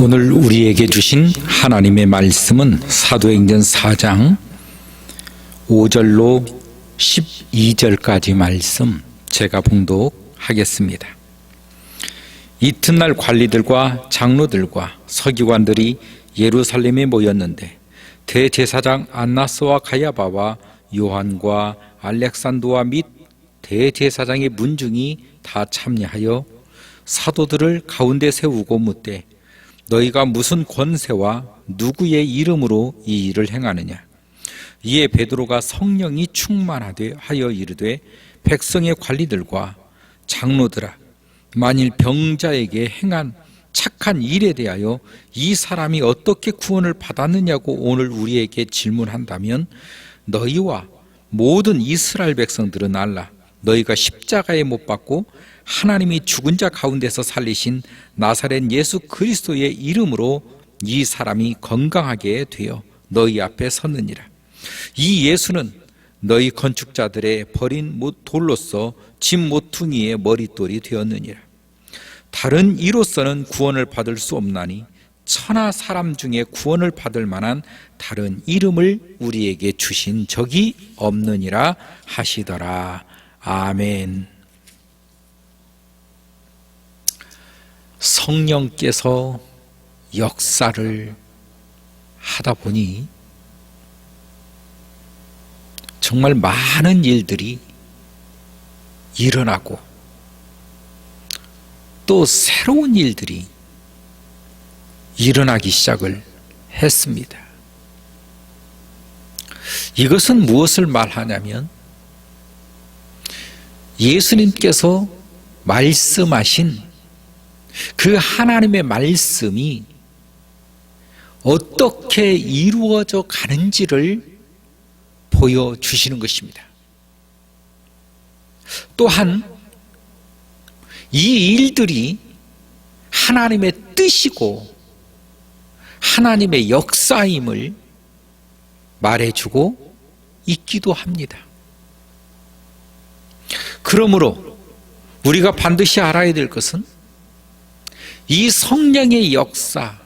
오늘 우리에게 주신 하나님의 말씀은 사도행전 4장 5절로 12절까지 말씀 제가 봉독하겠습니다. 이튿날 관리들과 장로들과 서기관들이 예루살렘에 모였는데 대제사장 안나스와 가야바와 요한과 알렉산더와 및 대제사장의 문중이 다 참여하여 사도들을 가운데 세우고 묻되 너희가 무슨 권세와 누구의 이름으로 이 일을 행하느냐? 이에 베드로가 성령이 충만하되 하여 이르되 백성의 관리들과 장로들아, 만일 병자에게 행한 착한 일에 대하여 이 사람이 어떻게 구원을 받았느냐고 오늘 우리에게 질문한다면 너희와 모든 이스라엘 백성들은 알라. 너희가 십자가에 못 박고 하나님이 죽은 자 가운데서 살리신 나사렛 예수 그리스도의 이름으로 이 사람이 건강하게 되어 너희 앞에 섰느니라. 이 예수는 너희 건축자들의 버린 돌로서 집 모퉁이의 머릿돌이 되었느니라. 다른 이로서는 구원을 받을 수 없나니 천하 사람 중에 구원을 받을 만한 다른 이름을 우리에게 주신 적이 없느니라 하시더라. 아멘. 성령께서 역사를 하다 보니 정말 많은 일들이 일어나고 또 새로운 일들이 일어나기 시작을 했습니다. 이것은 무엇을 말하냐면 예수님께서 말씀하신 그 하나님의 말씀이 어떻게 이루어져 가는지를 보여주시는 것입니다. 또한 이 일들이 하나님의 뜻이고 하나님의 역사임을 말해주고 있기도 합니다. 그러므로 우리가 반드시 알아야 될 것은 이 성령의 역사,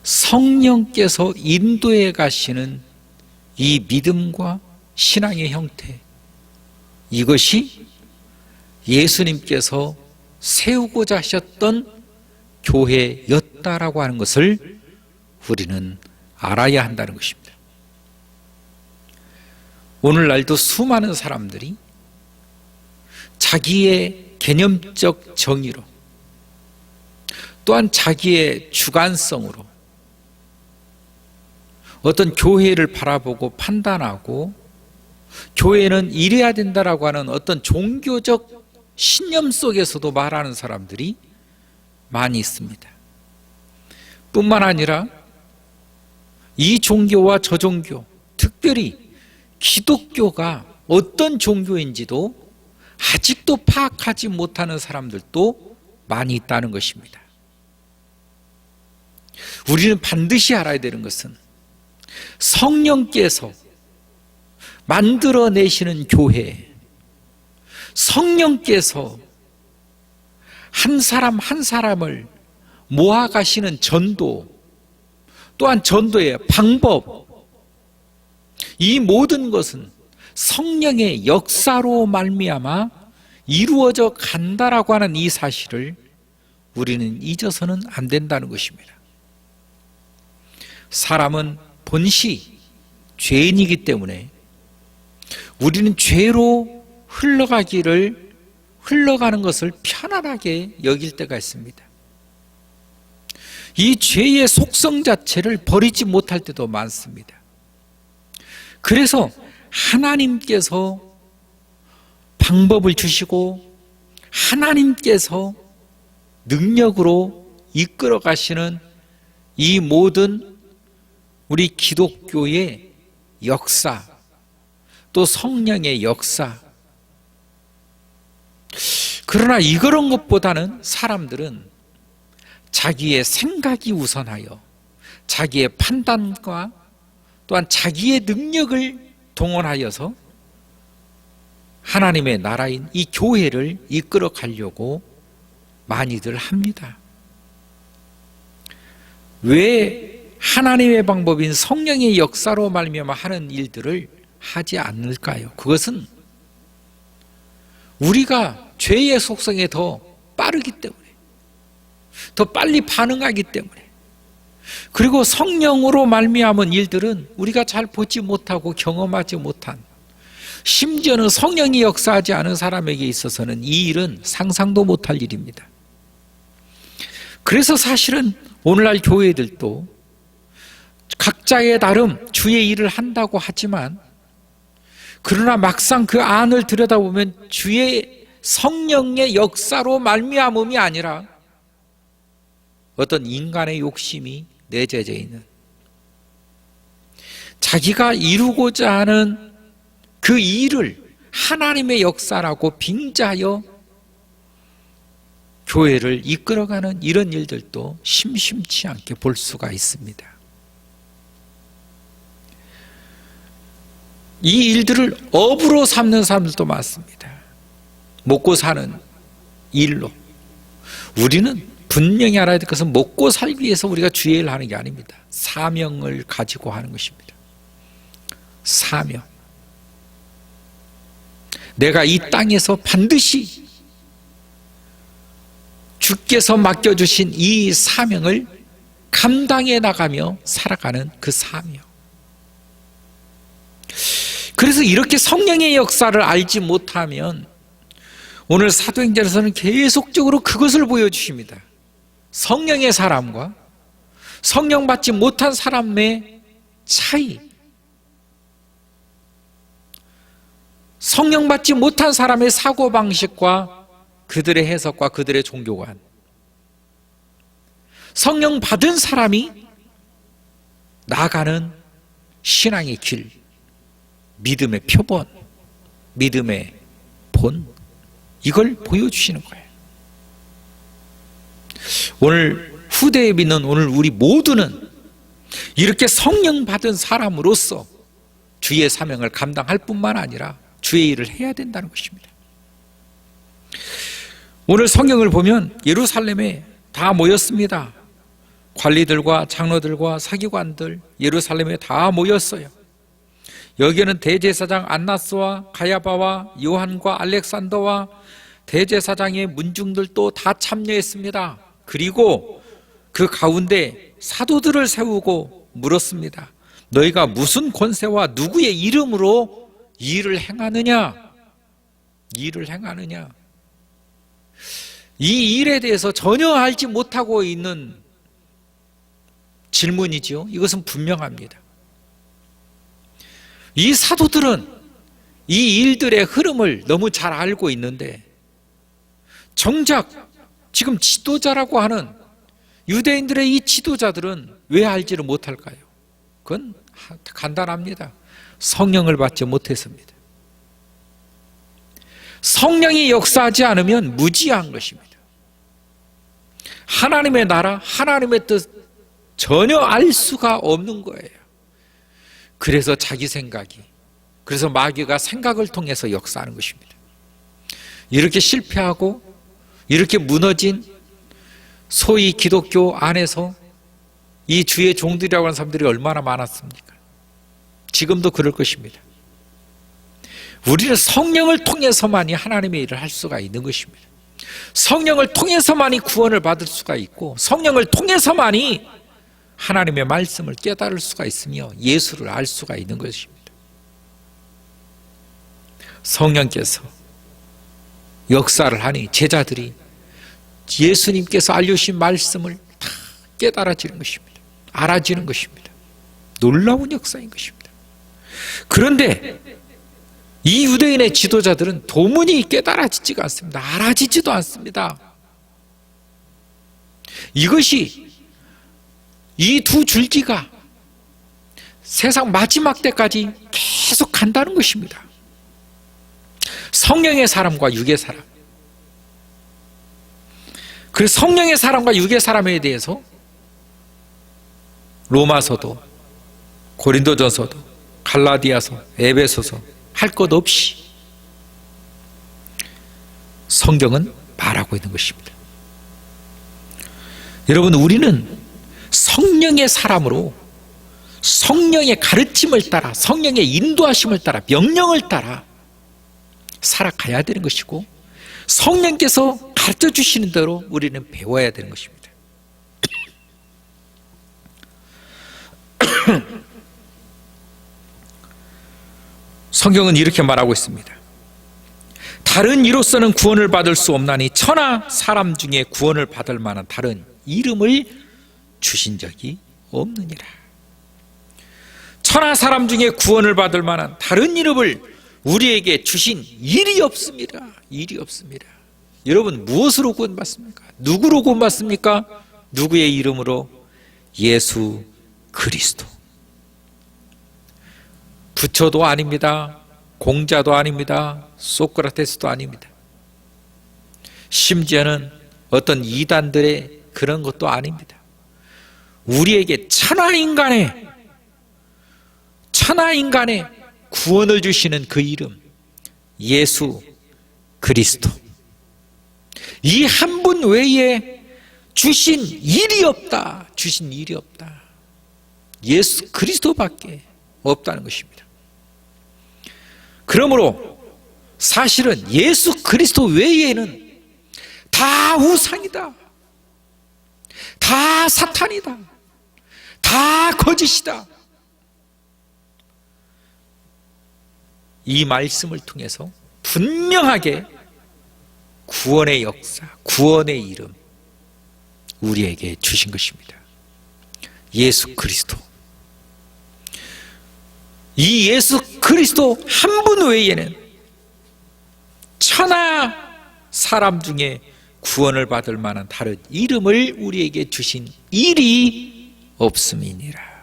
성령께서 인도해 가시는 이 믿음과 신앙의 형태, 이것이 예수님께서 세우고자 하셨던 교회였다라고 하는 것을 우리는 알아야 한다는 것입니다. 오늘날도 수많은 사람들이 자기의 개념적 정의로 또한 자기의 주관성으로 어떤 교회를 바라보고 판단하고 교회는 이래야 된다라고 하는 어떤 종교적 신념 속에서도 말하는 사람들이 많이 있습니다. 뿐만 아니라 이 종교와 저 종교, 특별히 기독교가 어떤 종교인지도 아직도 파악하지 못하는 사람들도 많이 있다는 것입니다. 우리는 반드시 알아야 되는 것은 성령께서 만들어내시는 교회, 성령께서 한 사람 한 사람을 모아가시는 전도, 또한 전도의 방법, 이 모든 것은 성령의 역사로 말미암아 이루어져 간다라고 하는 이 사실을 우리는 잊어서는 안 된다는 것입니다. 사람은 본시 죄인이기 때문에 우리는 죄로 흘러가는 것을 편안하게 여길 때가 있습니다. 이 죄의 속성 자체를 버리지 못할 때도 많습니다. 그래서 하나님께서 방법을 주시고 하나님께서 능력으로 이끌어 가시는 이 모든 우리 기독교의 역사, 또 성령의 역사, 그러나 이런 것보다는 사람들은 자기의 생각이 우선하여 자기의 판단과 또한 자기의 능력을 동원하여서 하나님의 나라인 이 교회를 이끌어 가려고 많이들 합니다. 왜 하나님의 방법인 성령의 역사로 말미암아 하는 일들을 하지 않을까요? 그것은 우리가 죄의 속성에 더 빠르기 때문에, 더 빨리 반응하기 때문에, 그리고 성령으로 말미암은 일들은 우리가 잘 보지 못하고 경험하지 못한, 심지어는 성령이 역사하지 않은 사람에게 있어서는 이 일은 상상도 못할 일입니다. 그래서 사실은 오늘날 교회들도 각자의 나름 주의 일을 한다고 하지만, 그러나 막상 그 안을 들여다보면 주의 성령의 역사로 말미암음이 아니라 어떤 인간의 욕심이 내재져 있는, 자기가 이루고자 하는 그 일을 하나님의 역사라고 빙자하여 교회를 이끌어가는 이런 일들도 심심치 않게 볼 수가 있습니다. 이 일들을 업으로 삼는 사람들도 많습니다. 먹고 사는 일로. 우리는 분명히 알아야 될 것은 먹고 살기 위해서 우리가 주의 일을 하는 게 아닙니다. 사명을 가지고 하는 것입니다. 사명. 내가 이 땅에서 반드시 주께서 맡겨주신 이 사명을 감당해 나가며 살아가는 그 사명. 그래서 이렇게 성령의 역사를 알지 못하면 오늘 사도행전에서는 계속적으로 그것을 보여주십니다. 성령의 사람과 성령 받지 못한 사람의 차이. 성령 받지 못한 사람의 사고방식과 그들의 해석과 그들의 종교관, 성령 받은 사람이 나아가는 신앙의 길, 믿음의 표본, 믿음의 본, 이걸 보여주시는 거예요. 오늘 후대에 믿는 오늘 우리 모두는 이렇게 성령 받은 사람으로서 주의 사명을 감당할 뿐만 아니라 주의 일을 해야 된다는 것입니다. 오늘 성경을 보면 예루살렘에 다 모였습니다. 관리들과 장로들과 사기관들 예루살렘에 다 모였어요. 여기에는 대제사장 안나스와 가야바와 요한과 알렉산더와 대제사장의 문중들도 다 참여했습니다. 그리고 그 가운데 사도들을 세우고 물었습니다. 너희가 무슨 권세와 누구의 이름으로 이 일을 행하느냐? 이 일을 행하느냐? 이 일에 대해서 전혀 알지 못하고 있는 질문이죠. 이것은 분명합니다. 이 사도들은 이 일들의 흐름을 너무 잘 알고 있는데 정작 지금 지도자라고 하는 유대인들의 이 지도자들은 왜 알지를 못할까요? 그건 간단합니다. 성령을 받지 못했습니다. 성령이 역사하지 않으면 무지한 것입니다. 하나님의 나라, 하나님의 뜻 전혀 알 수가 없는 거예요. 그래서 자기 생각이, 그래서 마귀가 생각을 통해서 역사하는 것입니다. 이렇게 실패하고 이렇게 무너진 소위 기독교 안에서 이 주의 종들이라고 하는 사람들이 얼마나 많았습니까? 지금도 그럴 것입니다. 우리는 성령을 통해서만이 하나님의 일을 할 수가 있는 것입니다. 성령을 통해서만이 구원을 받을 수가 있고 성령을 통해서만이 하나님의 말씀을 깨달을 수가 있으며 예수를 알 수가 있는 것입니다. 성령께서 역사를 하니 제자들이 예수님께서 알려주신 말씀을 다 깨달아지는 것입니다. 알아지는 것입니다. 놀라운 역사인 것입니다. 그런데 이 유대인의 지도자들은 도무지 깨달아지지가 않습니다. 알아지지도 않습니다. 이것이 이 두 줄기가 세상 마지막 때까지 계속 간다는 것입니다. 성령의 사람과 육의 사람. 그 성령의 사람과 육의 사람에 대해서 로마서도 고린도전서도 갈라디아서 에베소서 할 것 없이 성경은 말하고 있는 것입니다. 여러분, 우리는 성령의 사람으로 성령의 가르침을 따라, 성령의 인도하심을 따라, 명령을 따라 살아가야 되는 것이고, 성령께서 가르쳐 주시는 대로 우리는 배워야 되는 것입니다. 성경은 이렇게 말하고 있습니다. 다른 이로서는 구원을 받을 수 없나니 천하 사람 중에 구원을 받을 만한 다른 이름을 주신 적이 없느니라. 천하 사람 중에 구원을 받을 만한 다른 이름을 우리에게 주신 일이 없습니다. 일이 없습니다. 여러분, 무엇으로 구원받습니까? 누구로 구원받습니까? 누구의 이름으로? 예수 그리스도. 부처도 아닙니다. 공자도 아닙니다. 소크라테스도 아닙니다. 심지어는 어떤 이단들의 그런 것도 아닙니다. 우리에게 천하인간의 구원을 주시는 그 이름, 예수 그리스도. 이 한 분 외에 주신 일이 없다. 주신 일이 없다. 예수 그리스도밖에 없다는 것입니다. 그러므로 사실은 예수 그리스도 외에는 다 우상이다. 다 사탄이다. 다 거짓이다. 이 말씀을 통해서 분명하게 구원의 역사, 구원의 이름 우리에게 주신 것입니다. 예수 그리스도. 이 예수 그리스도 한 분 외에는 천하 사람 중에 구원을 받을 만한 다른 이름을 우리에게 주신 일이 없음이니라.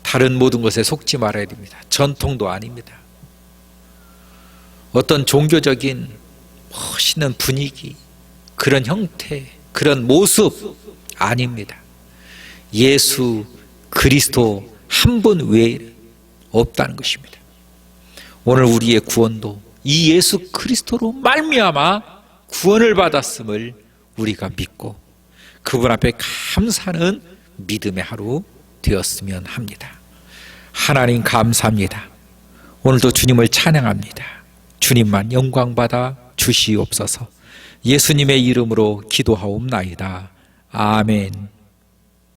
다른 모든 것에 속지 말아야 됩니다. 전통도 아닙니다. 어떤 종교적인 멋있는 분위기, 그런 형태, 그런 모습 아닙니다. 예수 그리스도 한 분 외에 없다는 것입니다. 오늘 우리의 구원도 이 예수 그리스도로 말미암아 구원을 받았음을 우리가 믿고 그분 앞에 감사하는 믿음의 하루 되었으면 합니다. 하나님 감사합니다. 오늘도 주님을 찬양합니다. 주님만 영광받아 주시옵소서. 예수님의 이름으로 기도하옵나이다. 아멘.